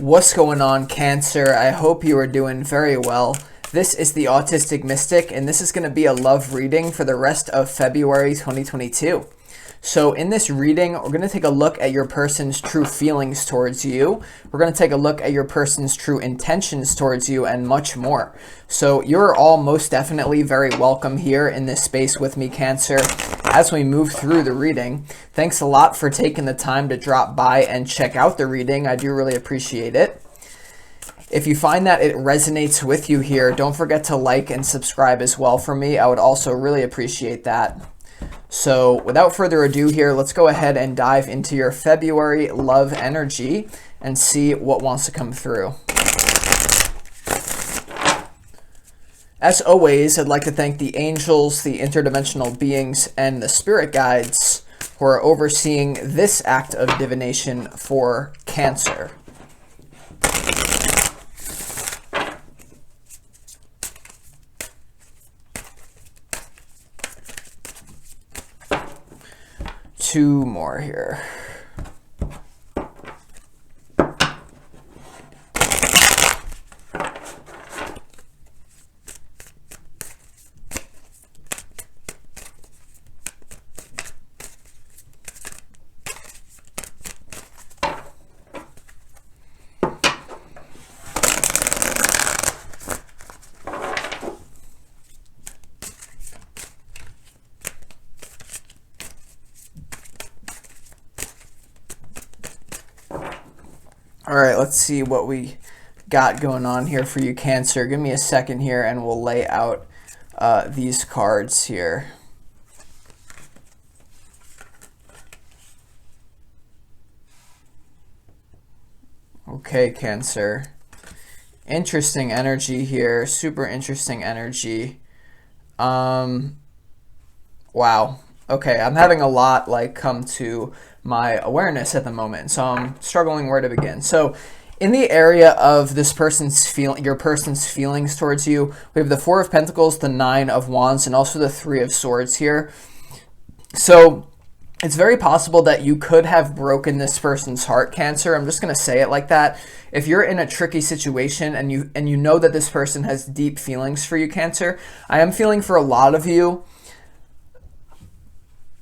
What's going on, Cancer? I hope you are doing very well. This is the Autistic Mystic, and this is going to be a love reading for the rest of February 2022. So in this reading, we're going to take a look at your person's true feelings towards you. We're going to take a look at your person's true intentions towards you and much more. So you're all most definitely very welcome here in this space with me, Cancer, as we move through the reading. Thanks a lot for taking the time to drop by and check out the reading. I do really appreciate it. If you find that it resonates with you here, don't forget to like and subscribe as well for me. I would also really appreciate that. So without further ado here, let's go ahead and dive into your February love energy and see what wants to come through. As always, I'd like to thank the angels, the interdimensional beings, and the spirit guides who are overseeing this act of divination for Cancer. Two more here. All right, let's see what we got going on here for you, Cancer. Give me a second here and we'll lay out these cards here. Okay, Cancer. Interesting energy here. Super interesting energy. Wow. Okay, I'm having a lot come to my awareness at the moment, so I'm struggling where to begin. So in the area of this person's your person's feelings towards you, we have the Four of Pentacles, the Nine of Wands, and also the Three of Swords here. So it's very possible that you could have broken this person's heart, Cancer. I'm just going to say it like that. If you're in a tricky situation and you know that this person has deep feelings for you, Cancer, I am feeling for a lot of you,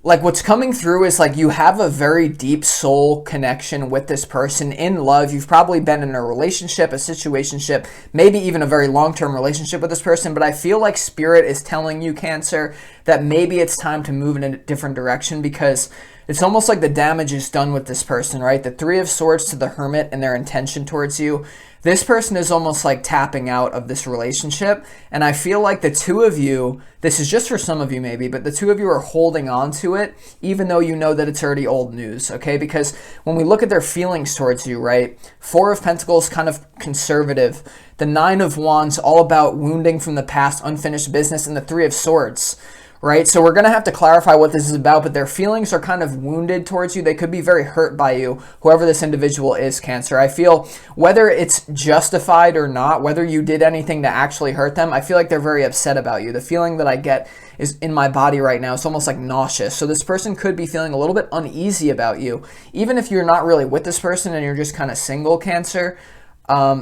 what's coming through is you have a very deep soul connection with this person in love. You've probably been in a relationship, a situationship, maybe even a very long-term relationship with this person, but I feel like Spirit is telling you, Cancer, that maybe it's time to move in a different direction because it's almost like the damage is done with this person, right? The Three of Swords to the Hermit and their intention towards you. This person is almost tapping out of this relationship. And I feel like the two of you, this is just for some of you maybe, but the two of you are holding on to it, even though you know that it's already old news, okay? Because when we look at their feelings towards you, right? Four of Pentacles, kind of conservative. The Nine of Wands, all about wounding from the past, unfinished business, and the Three of Swords, right? So we're going to have to clarify what this is about, but their feelings are kind of wounded towards you. They could be very hurt by you, whoever this individual is, Cancer. I feel whether it's justified or not, whether you did anything to actually hurt them, I feel like they're very upset about you. The feeling that I get is in my body right now. It's almost like nauseous. So this person could be feeling a little bit uneasy about you. Even if you're not really with this person and you're just kind of single, Cancer,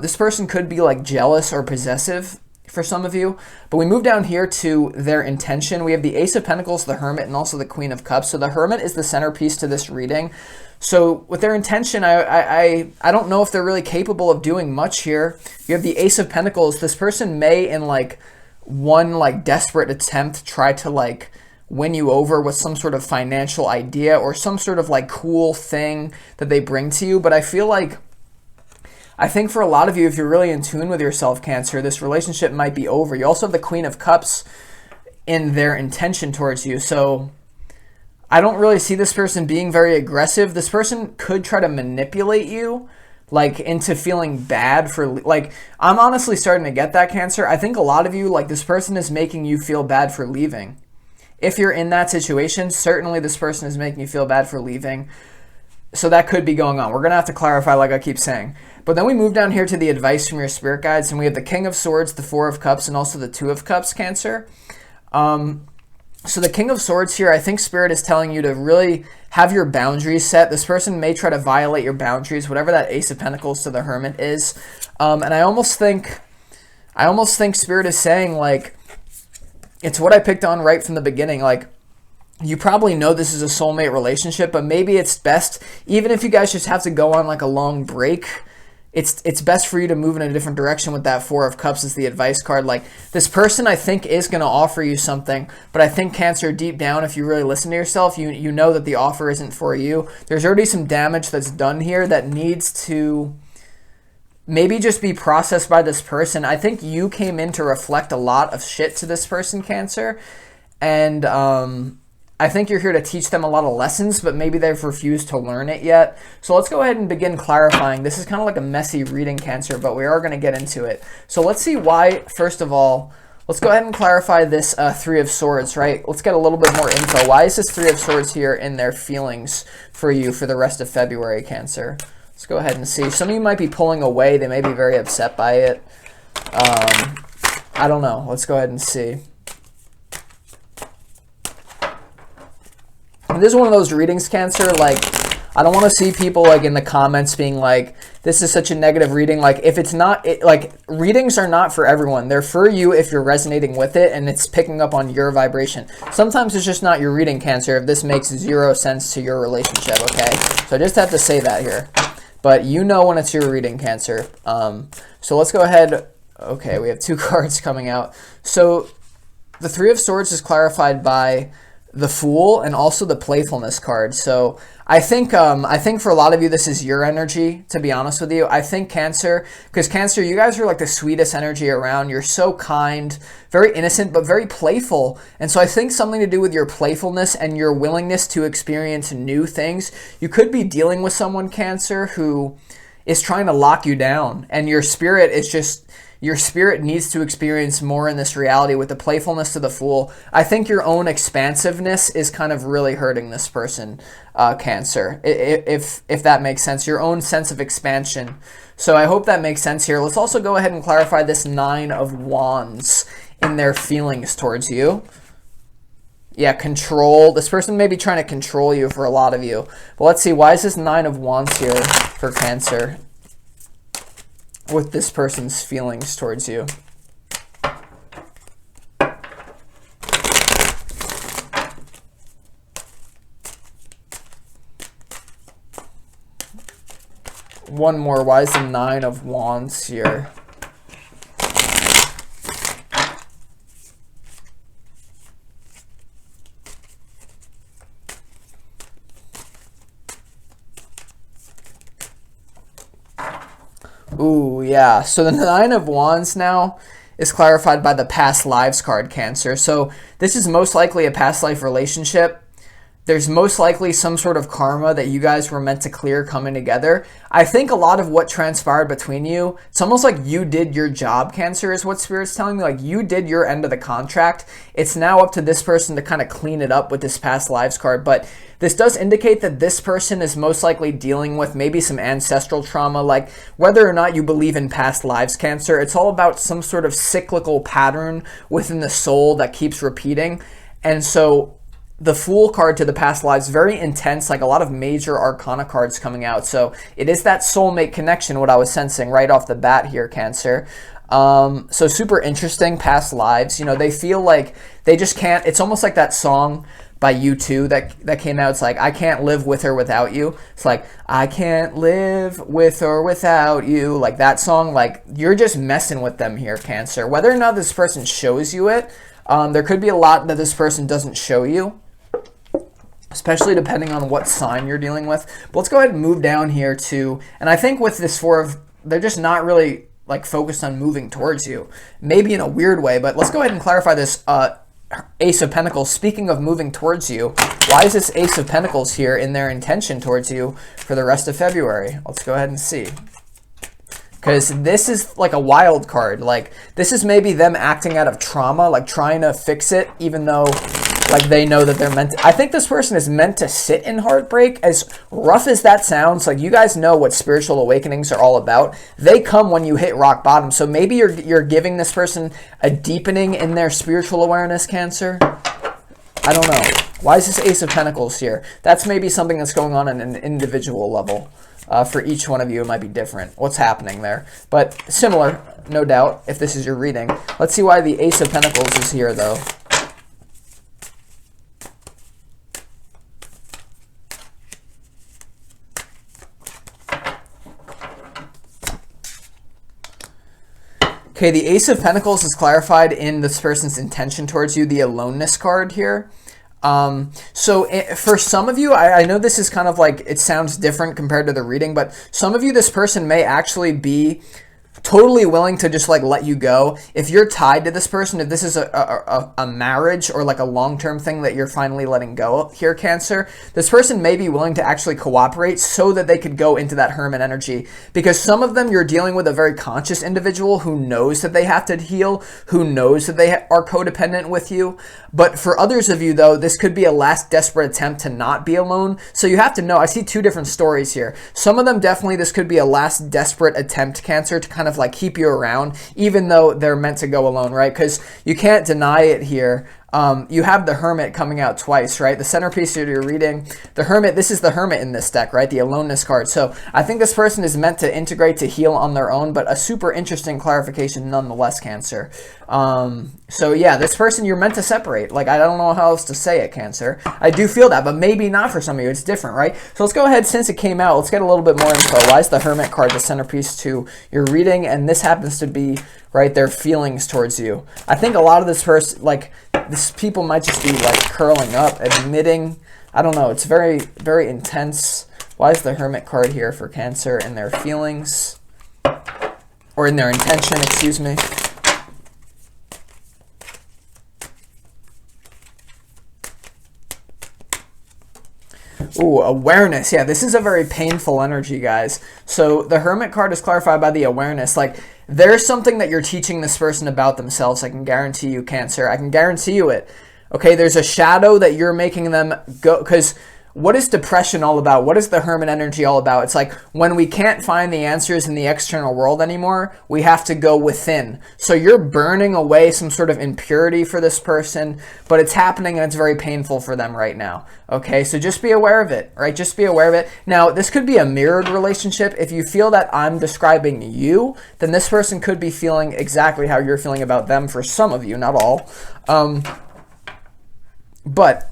this person could be jealous or possessive for some of you. But we move down here to their intention. We have the Ace of Pentacles, the Hermit, and also the Queen of Cups. So the Hermit is the centerpiece to this reading. So with their intention, I don't know if they're really capable of doing much here. You have the Ace of Pentacles. This person may, in one desperate attempt, try to win you over with some sort of financial idea or some sort of cool thing that they bring to you. But I think for a lot of you, if you're really in tune with yourself, Cancer, this relationship might be over. You also have the Queen of Cups in their intention towards you. So I don't really see this person being very aggressive. This person could try to manipulate you, into feeling bad for, I'm honestly starting to get that, Cancer. I think a lot of you, this person is making you feel bad for leaving. If you're in that situation, certainly this person is making you feel bad for leaving. So that could be going on. We're going to have to clarify, like I keep saying. But then we move down here to the advice from your spirit guides, and we have the King of Swords, the Four of Cups, and also the Two of Cups, Cancer. So the King of Swords here, I think Spirit is telling you to really have your boundaries set. This person may try to violate your boundaries, whatever that Ace of Pentacles to the Hermit is. And I almost think Spirit is saying, like, it's what I picked on right from the beginning. Like, you probably know this is a soulmate relationship, but maybe it's best, even if you guys just have to go on like a long break, it's best for you to move in a different direction with that Four of Cups as the advice card. Like, this person, I think, is going to offer you something, but I think, Cancer, deep down, if you really listen to yourself, you know that the offer isn't for you. There's already some damage that's done here that needs to maybe just be processed by this person. I think you came in to reflect a lot of shit to this person, Cancer, and I think you're here to teach them a lot of lessons, but maybe they've refused to learn it yet. So let's go ahead and begin clarifying. This is kind of like a messy reading, Cancer, but we are going to get into it. So let's see why, first of all, let's go ahead and clarify this Three of Swords, right? Let's get a little bit more info. Why is this Three of Swords here in their feelings for you for the rest of February, Cancer? Let's go ahead and see. Some of you might be pulling away. They may be very upset by it. I don't know. Let's go ahead and see. This is one of those readings, Cancer, like, I don't want to see people like in the comments being like, this is such a negative reading. Like, if it's not, like, readings are not for everyone. They're for you if you're resonating with it and it's picking up on your vibration. Sometimes it's just not your reading, Cancer, if this makes 0 sense to your relationship, okay? So I just have to say that here. But you know when it's your reading, Cancer. So let's go ahead. Okay, we have 2 cards coming out. So the Three of Swords is clarified by the Fool and also the Playfulness card. So I think for a lot of you, this is your energy, to be honest with you. I think, Cancer, because Cancer, you guys are like the sweetest energy around. You're so kind, very innocent, but very playful. And so I think something to do with your playfulness and your willingness to experience new things. You could be dealing with someone, Cancer, who is trying to lock you down, and your spirit is just, your spirit needs to experience more in this reality with the playfulness to the Fool. I think your own expansiveness is kind of really hurting this person, Cancer, if that makes sense. Your own sense of expansion. So I hope that makes sense here. Let's also go ahead and clarify this Nine of Wands in their feelings towards you. Yeah, control. This person may be trying to control you for a lot of you. But let's see, why is this Nine of Wands here for Cancer with this person's feelings towards you? One more. Why is the Nine of Wands here? Ooh, yeah. So the Nine of Wands now is clarified by the Past Lives card, Cancer. So this is most likely a past life relationship. There's most likely some sort of karma that you guys were meant to clear coming together. I think a lot of what transpired between you, it's almost like you did your job, Cancer, is what Spirit's telling me. Like, you did your end of the contract. It's now up to this person to kind of clean it up with this Past Lives card. But this does indicate that this person is most likely dealing with maybe some ancestral trauma. Like, whether or not you believe in past lives, Cancer, it's all about some sort of cyclical pattern within the soul that keeps repeating. And so the Fool card to the past lives, very intense, like a lot of major arcana cards coming out. So it is that soulmate connection, what I was sensing right off the bat here, Cancer. So super interesting, past lives. You know, they feel like they just can't, it's almost like that song by U2 that came out. It's like, I can't live with or without you. It's like, I can't live with or without you. Like that song, like you're just messing with them here, Cancer. Whether or not this person shows you it, there could be a lot that this person doesn't show you, especially depending on what sign you're dealing with. But let's go ahead and move down here to, and I think with this Four of, they're just not really like focused on moving towards you, maybe in a weird way. But let's go ahead and clarify this Ace of Pentacles. Speaking of moving towards you, why is this Ace of Pentacles here in their intention towards you for the rest of February? Let's go ahead and see. Because this is like a wild card. Like, this is maybe them acting out of trauma, like trying to fix it, even though like they know that they're meant to. I think this person is meant to sit in heartbreak. As rough as that sounds, like you guys know what spiritual awakenings are all about. They come when you hit rock bottom. So maybe you're giving this person a deepening in their spiritual awareness, Cancer. I don't know. Why is this Ace of Pentacles here? That's maybe something that's going on an individual level. For each one of you, it might be different. What's happening there? But similar, no doubt, if this is your reading. Let's see why the Ace of Pentacles is here, though. Okay, the Ace of Pentacles is clarified in this person's intention towards you, the aloneness card here. So for some of you, I know this is kind of like, it sounds different compared to the reading, but some of you, this person may actually be totally willing to just like let you go. If you're tied to this person, if this is a marriage or like a long-term thing that you're finally letting go here, Cancer, this person may be willing to actually cooperate so that they could go into that hermit energy. Because some of them, you're dealing with a very conscious individual who knows that they have to heal, who knows that they are codependent with you. But for others of you, though, this could be a last desperate attempt to not be alone. So you have to know, I see two different stories here. Some of them, definitely, this could be a last desperate attempt, Cancer, to kind of like keep you around, even though they're meant to go alone, right? Because you can't deny it here. You have the Hermit coming out twice, right? The centerpiece of your reading, the Hermit, this is the Hermit in this deck, right? The aloneness card. So I think this person is meant to integrate, to heal on their own, but a super interesting clarification nonetheless, Cancer. So yeah, this person, you're meant to separate. Like, I don't know how else to say it, Cancer. I do feel that, but maybe not for some of you. It's different, right? So let's go ahead, since it came out, let's get a little bit more info. Why is the Hermit card the centerpiece to your reading? And this happens to be, right, their feelings towards you. I think a lot of this person, like, this people might just be like curling up, admitting, I don't know, it's very, very intense. Why is the Hermit card here for Cancer and their feelings? Or in their intention, excuse me. Ooh, awareness. Yeah, this is a very painful energy, guys. So the Hermit card is clarified by the awareness. Like, there's something that you're teaching this person about themselves. I can guarantee you, Cancer. I can guarantee you it. Okay, there's a shadow that you're making them go, because what is depression all about? What is the Hermit energy all about? It's like when we can't find the answers in the external world anymore, we have to go within. So you're burning away some sort of impurity for this person, but it's happening and it's very painful for them right now. Okay, so just be aware of it, right? Just be aware of it. Now, this could be a mirrored relationship. If you feel that I'm describing you, then this person could be feeling exactly how you're feeling about them for some of you, not all. But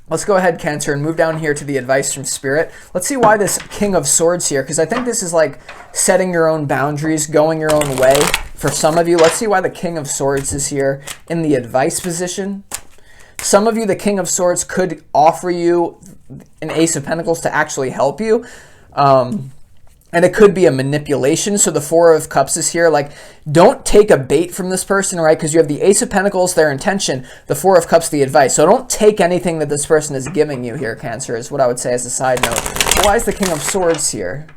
let's go ahead, Cancer, and move down here to the advice from Spirit. Let's see why this King of Swords here, because I think this is like setting your own boundaries, going your own way for some of you. Let's see why the King of Swords is here in the advice position. Some of you, the King of Swords could offer you an Ace of Pentacles to actually help you. And it could be a manipulation. So the Four of Cups is here. Like, don't take a bait from this person, right? Because you have the Ace of Pentacles, their intention, the Four of Cups, the advice. So don't take anything that this person is giving you here, Cancer, is what I would say as a side note. Why is the King of Swords here?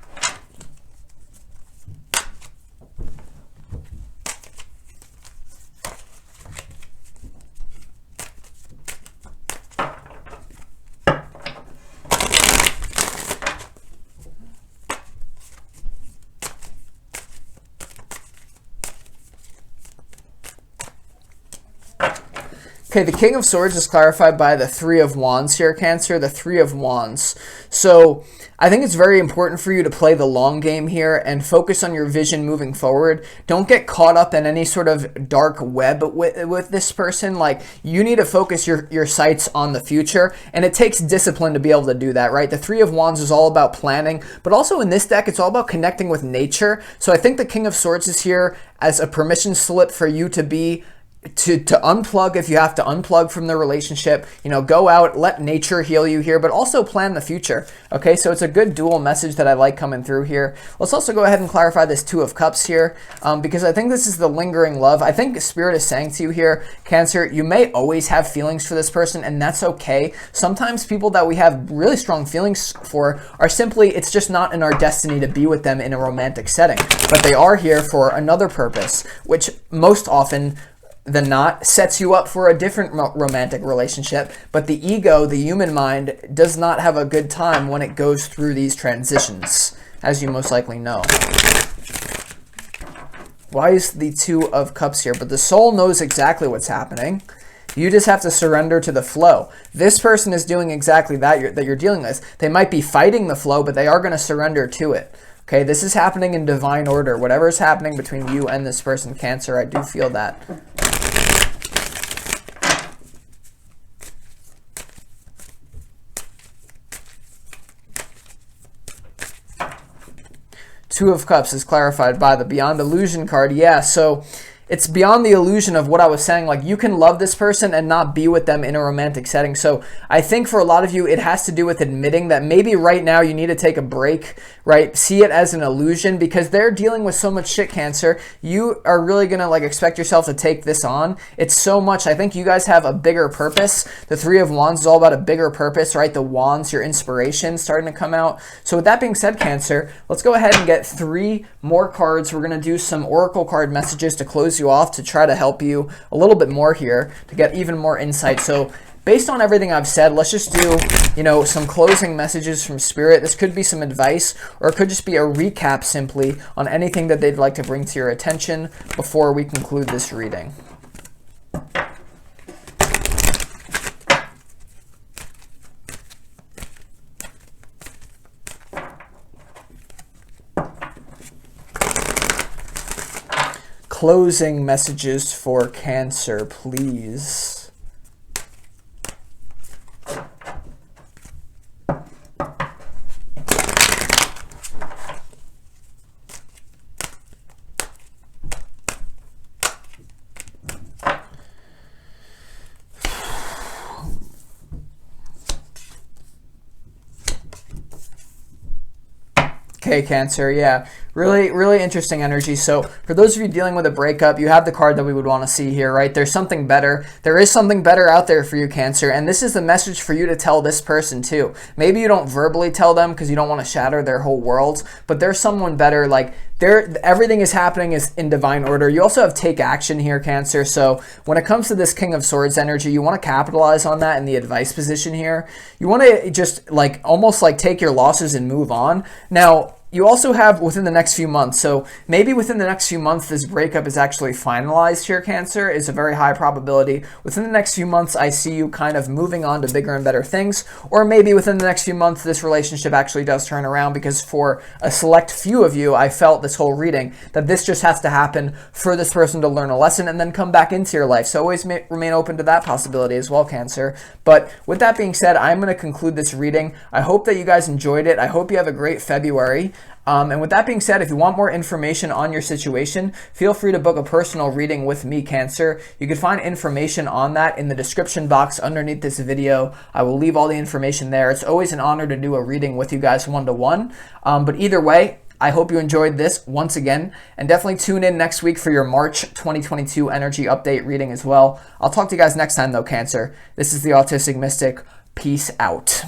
Okay, the King of Swords is clarified by the Three of Wands here, Cancer, the Three of Wands. So I think it's very important for you to play the long game here and focus on your vision moving forward. Don't get caught up in any sort of dark web with this person. Like, you need to focus your sights on the future, and it takes discipline to be able to do that, right? The Three of Wands is all about planning, but also in this deck, it's all about connecting with nature. So I think the King of Swords is here as a permission slip for you to be to unplug if you have to unplug from the relationship. You know, go out, let nature heal you here, but also plan the future. Okay, so it's a good dual message that I like coming through here. Let's also go ahead and clarify this Two of Cups here, because I think this is the lingering love. I think Spirit is saying to you here, Cancer, you may always have feelings for this person, and that's okay. Sometimes people that we have really strong feelings for are simply, it's just not in our destiny to be with them in a romantic setting, but they are here for another purpose, which most often than not sets you up for a different romantic relationship. But the ego, the human mind, does not have a good time when it goes through these transitions, as you most likely know. Why is the Two of Cups here? But the soul knows exactly what's happening. You just have to surrender to the flow. This person is doing exactly that you're dealing with. They might be fighting the flow, but they are going to surrender to it. Okay, this is happening in divine order. Whatever is happening between you and this person, Cancer, I do feel that. Two of Cups is clarified by the Beyond Illusion card. Yeah, so it's beyond the illusion of what I was saying. Like, you can love this person and not be with them in a romantic setting. So I think for a lot of you, it has to do with admitting that maybe right now you need to take a break, right? See it as an illusion because they're dealing with so much shit, Cancer. You are really going to like expect yourself to take this on. It's so much. I think you guys have a bigger purpose. The Three of Wands is all about a bigger purpose, right? The Wands, your inspiration starting to come out. So with that being said, Cancer, let's go ahead and get 3 more cards. We're going to do some oracle card messages to close you off to try to help you a little bit more here to get even more insight. So based on everything I've said, let's just do, some closing messages from Spirit. This could be some advice, or it could just be a recap simply on anything that they'd like to bring to your attention before we conclude this reading. Closing messages for Cancer, please. Okay, Cancer, yeah. Really, really interesting energy. So for those of you dealing with a breakup, you have the card that we would want to see here, right? There's something better. There is something better out there for you, Cancer. And this is the message for you to tell this person too. Maybe you don't verbally tell them because you don't want to shatter their whole worlds, but there's someone better. Like everything is happening is in divine order. You also have take action here, Cancer. So when it comes to this King of Swords energy, you want to capitalize on that in the advice position here. You want to just like almost like take your losses and move on. Now, you also have within the next few months. So maybe within the next few months, this breakup is actually finalized here, Cancer. It's a very high probability. Within the next few months, I see you kind of moving on to bigger and better things. Or maybe within the next few months, this relationship actually does turn around, because for a select few of you, I felt this whole reading that this just has to happen for this person to learn a lesson and then come back into your life. So always remain open to that possibility as well, Cancer. But with that being said, I'm going to conclude this reading. I hope that you guys enjoyed it. I hope you have a great February. And with that being said, if you want more information on your situation, feel free to book a personal reading with me, Cancer. You can find information on that in the description box underneath this video. I will leave all the information there. It's always an honor to do a reading with you guys one-to-one. But either way, I hope you enjoyed this once again, and definitely tune in next week for your March 2022 energy update reading as well. I'll talk to you guys next time though, Cancer. This is the Autistic Mystic. Peace out.